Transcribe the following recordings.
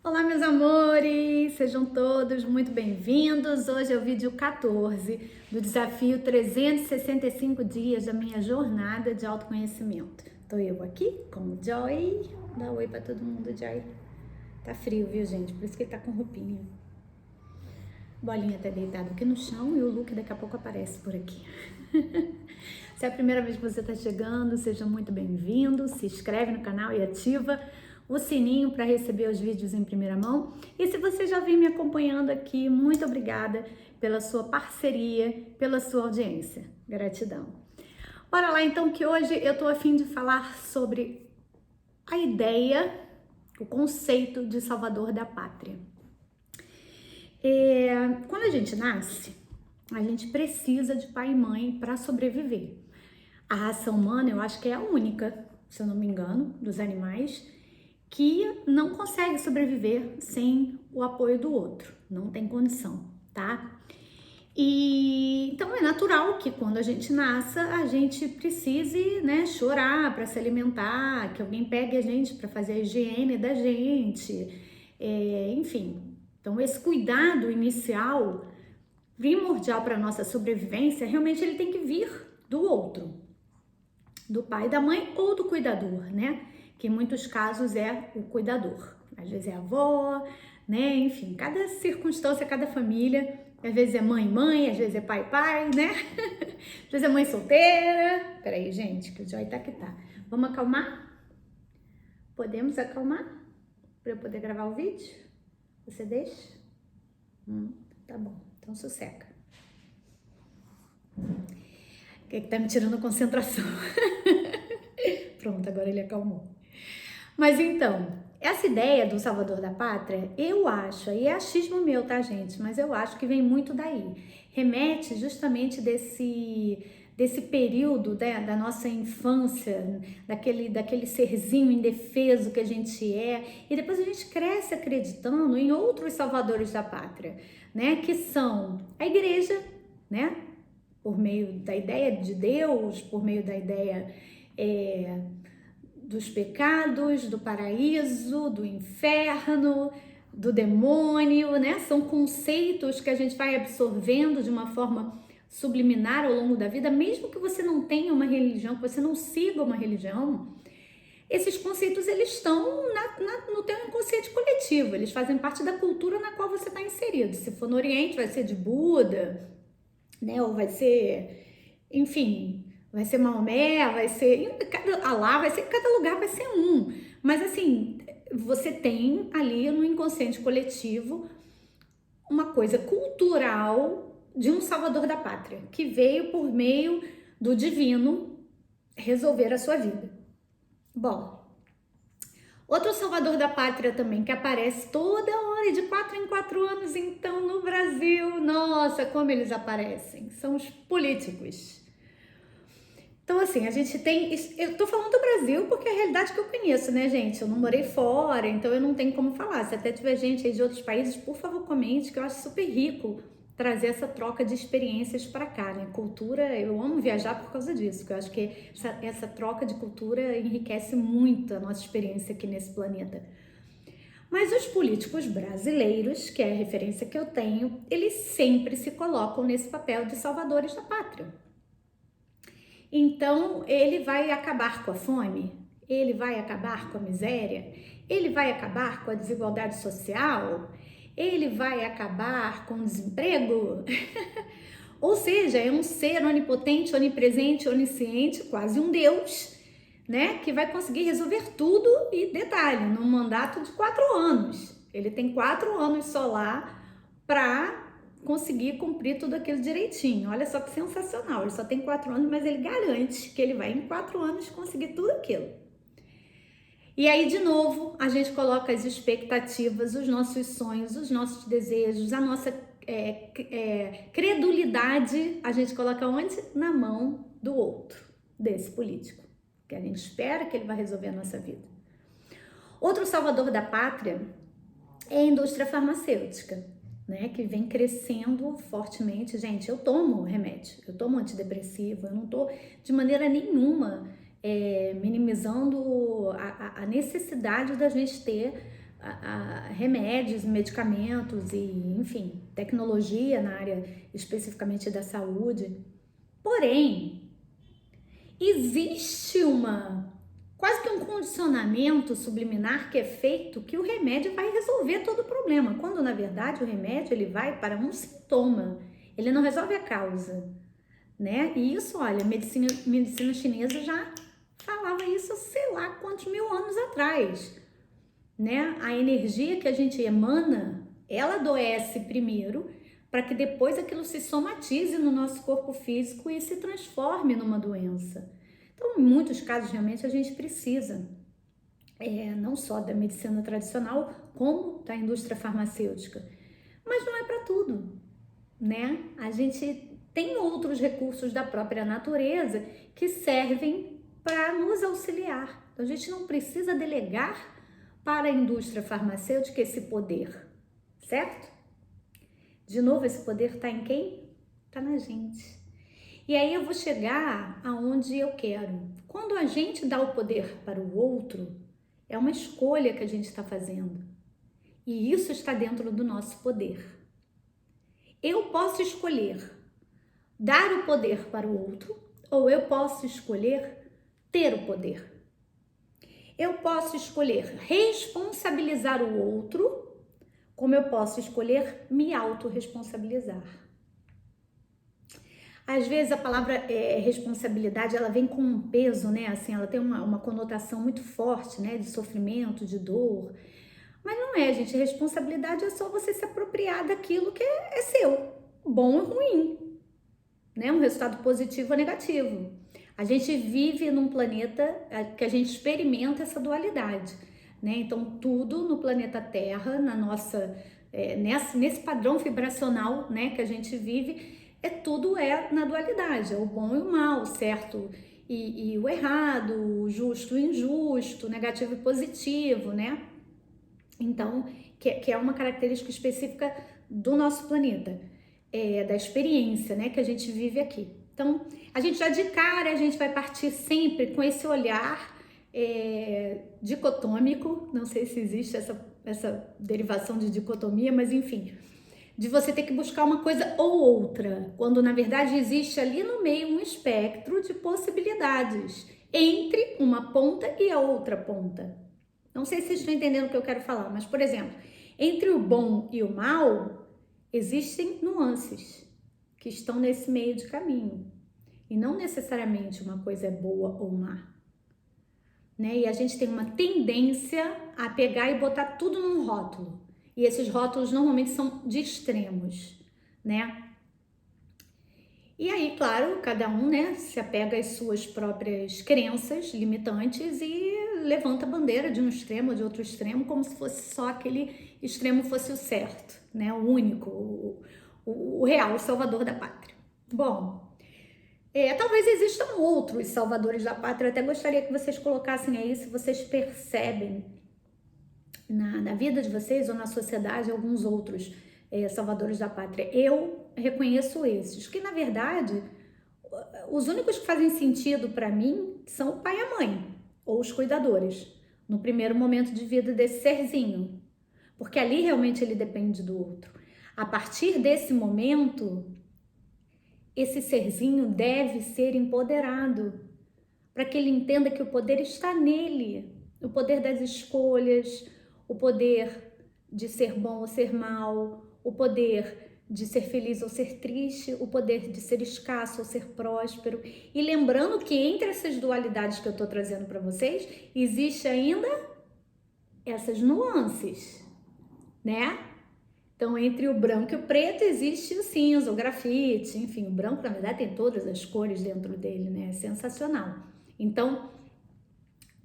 Olá, meus amores! Sejam todos muito bem-vindos. Hoje é o vídeo 14 do desafio 365 dias da minha jornada de autoconhecimento. Tô eu aqui com o Joy. Dá oi pra todo mundo, Joy. Tá frio, viu, gente? Por isso que ele tá com roupinha. Bolinha tá deitado aqui no chão e o Luke daqui a pouco aparece por aqui. Se é a primeira vez que você está chegando, seja muito bem-vindo. Se inscreve no canal e ativa o sininho para receber os vídeos em primeira mão. E se você já vem me acompanhando aqui, muito obrigada pela sua parceria, pela sua audiência. Gratidão. Bora lá então, que hoje eu tô a fim de falar sobre a ideia, o conceito de salvador da pátria. Quando a gente nasce, a gente precisa de pai e mãe para sobreviver. A raça humana, eu acho que é a única, se eu não me engano, dos animais, que não consegue sobreviver sem o apoio do outro. Não tem condição, tá? E então é natural que quando a gente nasça, a gente precise, né, chorar para se alimentar, que alguém pegue a gente para fazer a higiene da gente, enfim. Então esse cuidado inicial, primordial para nossa sobrevivência, realmente ele tem que vir do outro, do pai, da mãe ou do cuidador, né? Que em muitos casos é o cuidador. Às vezes é a avó, né? Enfim, cada circunstância, cada família. Às vezes é mãe, às vezes é pai, né? Às vezes é mãe solteira. Peraí, gente, que o Joy tá que tá. Vamos acalmar? Podemos acalmar? Para eu poder gravar o vídeo? Você deixa? Tá bom, então sossega. O que é que tá me tirando a concentração? Pronto, agora ele acalmou. Mas então, essa ideia do salvador da pátria, eu acho, e é achismo meu, tá, gente? Mas eu acho que vem muito daí. Remete justamente desse período, né, da nossa infância, daquele serzinho indefeso que a gente é, e depois a gente cresce acreditando em outros salvadores da pátria, né? Que são a igreja, né? Por meio da ideia de Deus, por meio da ideia dos pecados, do paraíso, do inferno, do demônio, né? São conceitos que a gente vai absorvendo de uma forma subliminar ao longo da vida, mesmo que você não tenha uma religião, que você não siga uma religião. Esses conceitos, eles estão no teu inconsciente coletivo, eles fazem parte da cultura na qual você está inserido. Se for no Oriente, vai ser de Buda, né? Ou vai ser, enfim, vai ser Maomé, vai ser Alá, vai ser, cada lugar vai ser um. Mas assim, você tem ali no inconsciente coletivo uma coisa cultural de um salvador da pátria, que veio por meio do divino resolver a sua vida. Bom, outro salvador da pátria também que aparece toda hora, de 4 em 4 anos, então, no Brasil. Nossa, como eles aparecem. São os políticos. Então, assim, a gente tem... Eu tô falando do Brasil porque é a realidade que eu conheço, né, gente? Eu não morei fora, então eu não tenho como falar. Se até tiver gente aí de outros países, por favor, comente, que eu acho super rico trazer essa troca de experiências para cá, né? Cultura, eu amo viajar por causa disso, que eu acho que essa troca de cultura enriquece muito a nossa experiência aqui nesse planeta. Mas os políticos brasileiros, que é a referência que eu tenho, eles sempre se colocam nesse papel de salvadores da pátria. Então, ele vai acabar com a fome, ele vai acabar com a miséria, ele vai acabar com a desigualdade social, ele vai acabar com o desemprego. Ou seja, é um ser onipotente, onipresente, onisciente, quase um Deus, né? Que vai conseguir resolver tudo e, detalhe, num mandato de 4 anos. Ele tem 4 anos só lá para conseguir cumprir tudo aquilo direitinho. Olha só que sensacional, ele só tem 4 anos, mas ele garante que ele vai em 4 anos conseguir tudo aquilo. E aí, de novo, a gente coloca as expectativas, os nossos sonhos, os nossos desejos, a nossa credulidade, a gente coloca onde? Na mão do outro, desse político, que a gente espera que ele vai resolver a nossa vida. Outro salvador da pátria é a indústria farmacêutica, né, que vem crescendo fortemente. Gente, eu tomo remédio, eu tomo antidepressivo, eu não tô de maneira nenhuma minimizando a necessidade da gente ter remédios, medicamentos e, enfim, tecnologia na área especificamente da saúde. Porém, existe quase que um condicionamento subliminar que é feito que o remédio vai resolver todo o problema, quando na verdade o remédio ele vai para um sintoma, ele não resolve a causa, né? E isso, olha, medicina chinesa já falava isso, sei lá quantos mil anos atrás, né? A energia que a gente emana, ela adoece primeiro, para que depois aquilo se somatize no nosso corpo físico e se transforme numa doença. Então, em muitos casos, realmente, a gente precisa não só da medicina tradicional, como da indústria farmacêutica. Mas não é para tudo, né? A gente tem outros recursos da própria natureza que servem para nos auxiliar. Então, a gente não precisa delegar para a indústria farmacêutica esse poder, certo? De novo, esse poder está em quem? Está na gente. E aí eu vou chegar aonde eu quero. Quando a gente dá o poder para o outro, é uma escolha que a gente está fazendo. E isso está dentro do nosso poder. Eu posso escolher dar o poder para o outro, ou eu posso escolher ter o poder. Eu posso escolher responsabilizar o outro, como eu posso escolher me autorresponsabilizar. Às vezes a palavra responsabilidade, ela vem com um peso, né? Assim, ela tem uma conotação muito forte, né? De sofrimento, de dor. Mas não é, gente. Responsabilidade é só você se apropriar daquilo que é seu, bom ou ruim, né? Um resultado positivo ou negativo. A gente vive num planeta que a gente experimenta essa dualidade, né? Então, tudo no planeta Terra, na nossa, nesse padrão vibracional, né, que a gente vive, tudo na dualidade, é o bom e o mal, o certo e o errado, o justo e o injusto, negativo e positivo, né? Então, que é uma característica específica do nosso planeta, da experiência, né, que a gente vive aqui. Então, a gente já de cara, a gente vai partir sempre com esse olhar dicotômico, não sei se existe essa derivação de dicotomia, mas enfim, de você ter que buscar uma coisa ou outra, quando na verdade existe ali no meio um espectro de possibilidades entre uma ponta e a outra ponta. Não sei se vocês estão entendendo o que eu quero falar, mas por exemplo, entre o bom e o mal, existem nuances que estão nesse meio de caminho. E não necessariamente uma coisa é boa ou má. Né? E a gente tem uma tendência a pegar e botar tudo num rótulo. E esses rótulos normalmente são de extremos, né? E aí, claro, cada um, né, se apega às suas próprias crenças limitantes e levanta a bandeira de um extremo ou de outro extremo, como se fosse só aquele extremo fosse o certo, né? O único, o real, o salvador da pátria. Bom, talvez existam outros salvadores da pátria. Eu até gostaria que vocês colocassem aí se vocês percebem na vida de vocês ou na sociedade alguns outros salvadores da pátria. Eu reconheço esses, que na verdade os únicos que fazem sentido para mim são o pai e a mãe, ou os cuidadores, no primeiro momento de vida desse serzinho, porque ali realmente ele depende do outro. A partir desse momento, esse serzinho deve ser empoderado, para que ele entenda que o poder está nele, o poder das escolhas, o poder de ser bom ou ser mal, o poder de ser feliz ou ser triste, o poder de ser escasso ou ser próspero. E lembrando que entre essas dualidades que eu estou trazendo para vocês, existe ainda essas nuances, né? Então, entre o branco e o preto existe o cinza, o grafite, enfim, o branco, na verdade, tem todas as cores dentro dele, né? É sensacional. Então,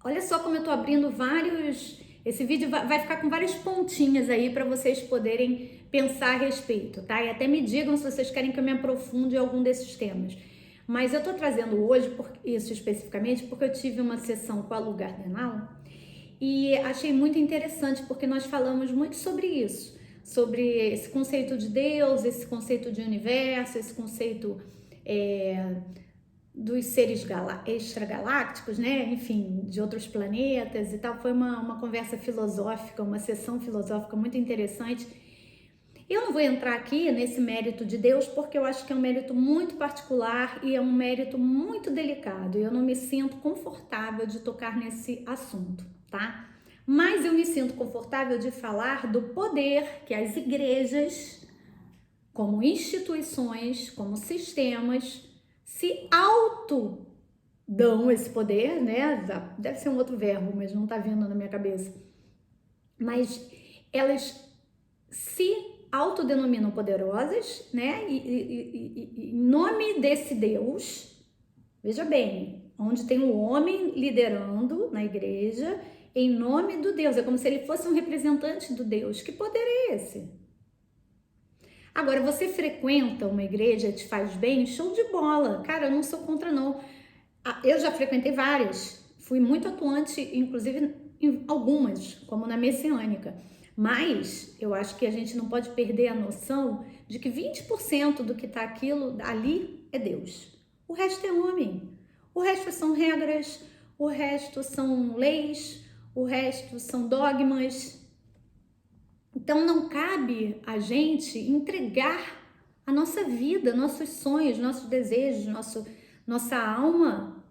olha só como eu tô abrindo vários... Esse vídeo vai ficar com várias pontinhas aí para vocês poderem pensar a respeito, tá? E até me digam se vocês querem que eu me aprofunde em algum desses temas. Mas eu tô trazendo hoje isso especificamente porque eu tive uma sessão com a Lu Gardenal e achei muito interessante porque nós falamos muito sobre isso, sobre esse conceito de Deus, esse conceito de universo, esse conceito dos seres extragalácticos, né? Enfim, de outros planetas e tal. Foi uma conversa filosófica, uma sessão filosófica muito interessante. Eu não vou entrar aqui nesse mérito de Deus, porque eu acho que é um mérito muito particular e é um mérito muito delicado. Eu não me sinto confortável de tocar nesse assunto, tá? Mas eu me sinto confortável de falar do poder que as igrejas, como instituições, como sistemas, se auto dão esse poder, né? Deve ser um outro verbo, mas não tá vindo na minha cabeça. Mas elas se autodenominam poderosas, né? E em nome desse Deus, veja bem, onde tem um homem liderando na igreja, em nome do Deus, é como se ele fosse um representante do Deus. Que poder é esse? Agora, você frequenta uma igreja, te faz bem, show de bola. Cara, eu não sou contra, não. Eu já frequentei várias, fui muito atuante, inclusive em algumas, como na Messiânica. Mas eu acho que a gente não pode perder a noção de que 20% do que está aquilo ali é Deus. O resto é homem. O resto são regras, o resto são leis, o resto são dogmas. Então não cabe a gente entregar a nossa vida, nossos sonhos, nossos desejos, nossa alma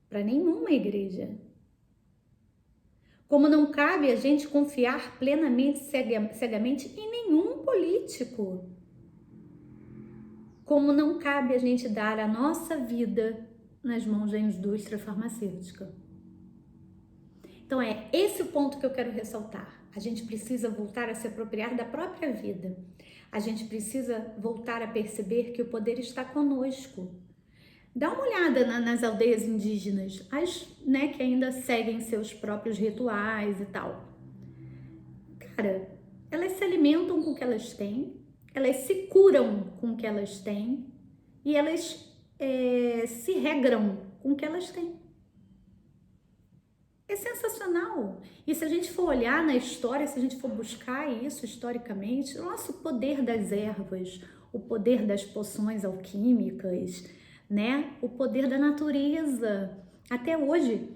para nenhuma igreja. Como não cabe a gente confiar plenamente, cegamente em nenhum político. Como não cabe a gente dar a nossa vida nas mãos da indústria farmacêutica. Então é esse o ponto que eu quero ressaltar. A gente precisa voltar a se apropriar da própria vida. A gente precisa voltar a perceber que o poder está conosco. Dá uma olhada nas aldeias indígenas, as, né, que ainda seguem seus próprios rituais e tal. Cara, elas se alimentam com o que elas têm, elas se curam com o que elas têm e elas se regram com o que elas têm. É sensacional. E se a gente for olhar na história, se a gente for buscar isso historicamente, nossa, o poder das ervas, o poder das poções alquímicas, né? O poder da natureza. Até hoje,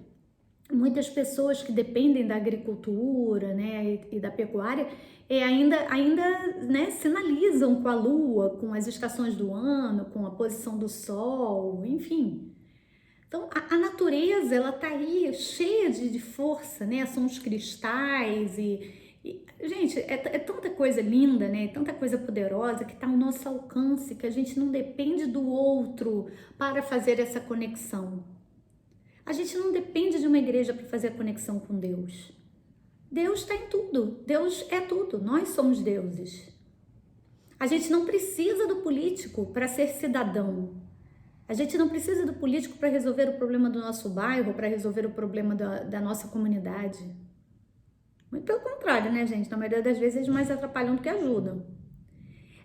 muitas pessoas que dependem da agricultura, né, e da pecuária, ainda né, sinalizam com a lua, com as estações do ano, com a posição do sol, enfim. Então, a natureza, ela tá aí cheia de força, né? São os cristais gente, é tanta coisa linda, né? Tanta coisa poderosa que tá ao nosso alcance, que a gente não depende do outro para fazer essa conexão. A gente não depende de uma igreja para fazer a conexão com Deus. Deus está em tudo. Deus é tudo. Nós somos deuses. A gente não precisa do político para ser cidadão. A gente não precisa do político para resolver o problema do nosso bairro, para resolver o problema da nossa comunidade. Muito pelo contrário, né, gente? Na maioria das vezes eles mais atrapalham do que ajudam.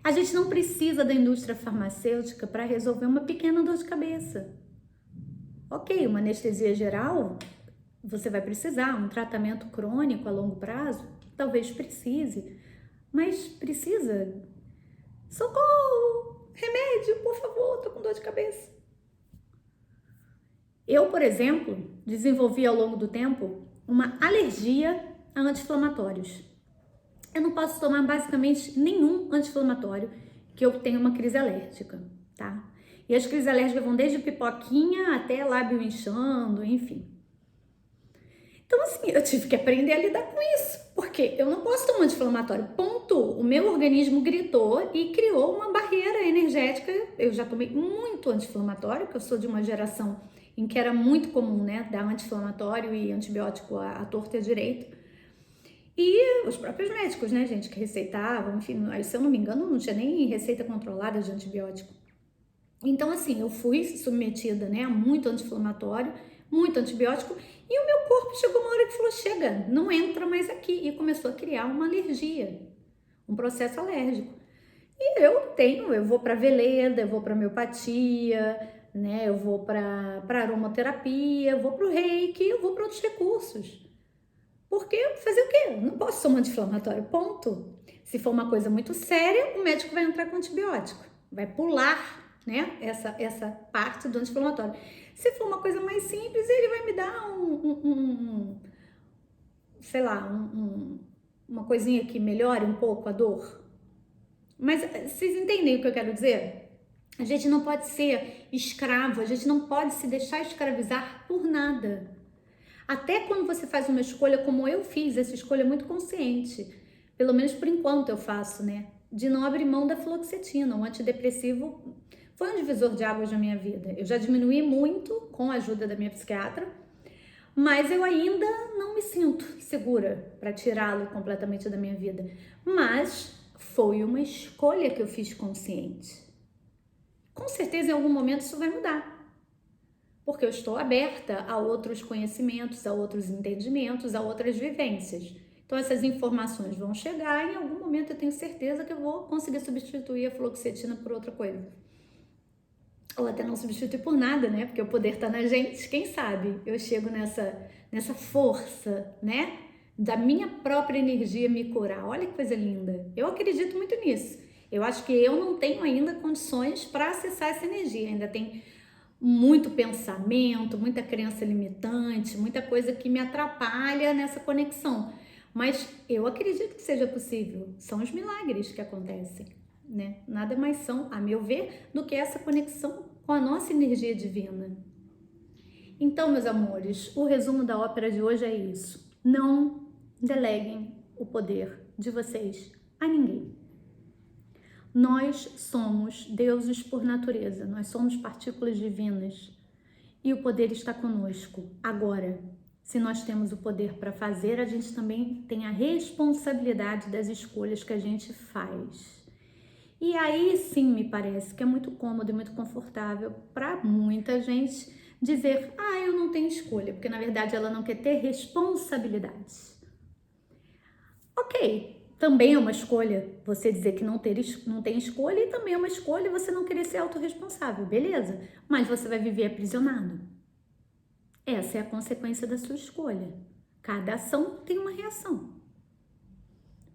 A gente não precisa da indústria farmacêutica para resolver uma pequena dor de cabeça. Ok, uma anestesia geral, você vai precisar, um tratamento crônico a longo prazo, talvez precise, mas precisa. Socorro! Remédio, por favor, tô com dor de cabeça. Eu, por exemplo, desenvolvi ao longo do tempo uma alergia a anti-inflamatórios. Eu não posso tomar basicamente nenhum anti-inflamatório que eu tenha uma crise alérgica, tá? E as crises alérgicas vão desde pipoquinha até lábio inchando, enfim. Então, assim, eu tive que aprender a lidar com isso, porque eu não posso tomar anti-inflamatório, ponto. O meu organismo gritou e criou uma barreira energética. Eu já tomei muito anti-inflamatório, porque eu sou de uma geração em que era muito comum, né, dar anti-inflamatório e antibiótico à torta e à direita. E os próprios médicos, né, gente, que receitavam, enfim, se eu não me engano, não tinha nem receita controlada de antibiótico. Então, assim, eu fui submetida, né, a muito anti-inflamatório, muito antibiótico, e o meu corpo chegou uma hora que falou, chega, não entra mais aqui, e começou a criar uma alergia, um processo alérgico. E eu vou para veleda, eu vou para homeopatia, né, eu vou para aromaterapia, eu vou para o reiki, eu vou para outros recursos. Porque fazer o quê? Não posso tomar anti-inflamatório, ponto. Se for uma coisa muito séria, o médico vai entrar com antibiótico, vai pular né? Essa parte do anti-inflamatório. Se for uma coisa mais simples, ele vai me dar sei lá, uma coisinha que melhore um pouco a dor. Mas vocês entendem o que eu quero dizer? A gente não pode ser escravo, a gente não pode se deixar escravizar por nada. Até quando você faz uma escolha como eu fiz, essa escolha muito consciente, pelo menos por enquanto eu faço, né? De não abrir mão da fluoxetina, um antidepressivo foi um divisor de águas na minha vida. Eu já diminuí muito com a ajuda da minha psiquiatra, mas eu ainda não me sinto segura para tirá-lo completamente da minha vida. Mas foi uma escolha que eu fiz consciente. Com certeza em algum momento isso vai mudar, porque eu estou aberta a outros conhecimentos, a outros entendimentos, a outras vivências. Então essas informações vão chegar e em algum momento eu tenho certeza que eu vou conseguir substituir a fluoxetina por outra coisa. Ou até não substituir por nada, né? Porque o poder tá na gente, quem sabe eu chego nessa força, né? Da minha própria energia me curar. Olha que coisa linda. Eu acredito muito nisso. Eu acho que eu não tenho ainda condições para acessar essa energia. Ainda tem muito pensamento, muita crença limitante, muita coisa que me atrapalha nessa conexão. Mas eu acredito que seja possível. São os milagres que acontecem, né? Nada mais são, a meu ver, do que essa conexão com a nossa energia divina. Então, meus amores, o resumo da ópera de hoje é isso. Não deleguem o poder de vocês a ninguém. Nós somos deuses por natureza, nós somos partículas divinas e o poder está conosco. Agora, se nós temos o poder para fazer, a gente também tem a responsabilidade das escolhas que a gente faz. E aí sim me parece que é muito cômodo e muito confortável para muita gente dizer: ah, eu não tenho escolha, porque na verdade ela não quer ter responsabilidades. Ok, também é uma escolha você dizer que não tem escolha e também é uma escolha você não querer ser autorresponsável, beleza? Mas você vai viver aprisionado. Essa é a consequência da sua escolha. Cada ação tem uma reação.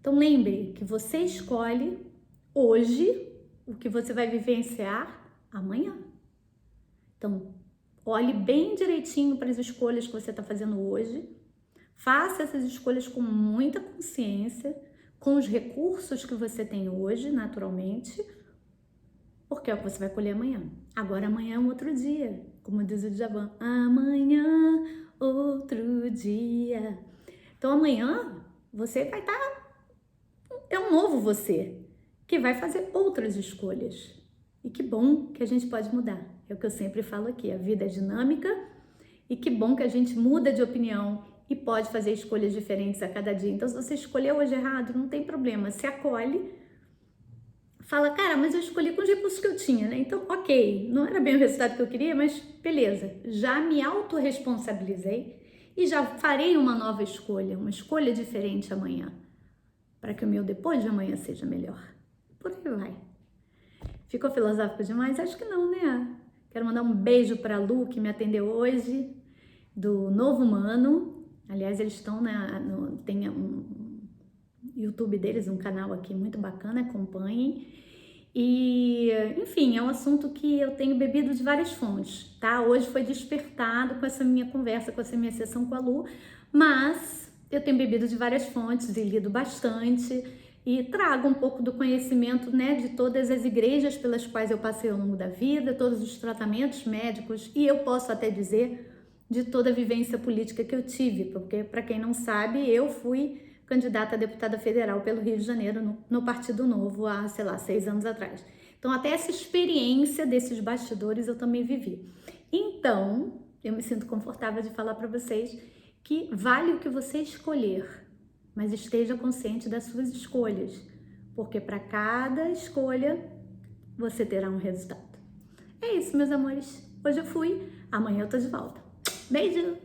Então lembre que você escolhe hoje o que você vai vivenciar amanhã. Então, olhe bem direitinho para as escolhas que você está fazendo hoje. Faça essas escolhas com muita consciência, com os recursos que você tem hoje, naturalmente, porque é o que você vai colher amanhã. Agora, amanhã é um outro dia, como diz o Djavan. Amanhã, outro dia. Então, amanhã, você vai estar... É um novo você, que vai fazer outras escolhas. E que bom que a gente pode mudar. É o que eu sempre falo aqui, a vida é dinâmica e que bom que a gente muda de opinião e pode fazer escolhas diferentes a cada dia. Então, se você escolheu hoje errado, não tem problema, se acolhe, fala, cara, mas eu escolhi com os recursos que eu tinha, né? Então, ok, não era bem o resultado que eu queria, mas beleza, já me autorresponsabilizei e já farei uma nova escolha, uma escolha diferente amanhã, para que o meu depois de amanhã seja melhor. Por aí vai. Ficou filosófico demais? Acho que não, né? Quero mandar um beijo para a Lu, que me atendeu hoje, do Novo Humano. Aliás, eles estão tem um YouTube deles, um canal aqui muito bacana, acompanhem. E, enfim, é um assunto que eu tenho bebido de várias fontes, tá? Hoje foi despertado com essa minha conversa, com essa minha sessão com a Lu, mas eu tenho bebido de várias fontes e lido bastante e trago um pouco do conhecimento, né, de todas as igrejas pelas quais eu passei ao longo da vida, todos os tratamentos médicos e eu posso até dizer de toda a vivência política que eu tive, porque, para quem não sabe, eu fui candidata a deputada federal pelo Rio de Janeiro no Partido Novo há, sei lá, 6 anos atrás. Então, até essa experiência desses bastidores eu também vivi. Então, eu me sinto confortável de falar para vocês que vale o que você escolher, mas esteja consciente das suas escolhas, porque para cada escolha você terá um resultado. É isso, meus amores. Hoje eu fui, amanhã eu tô de volta. Beijo!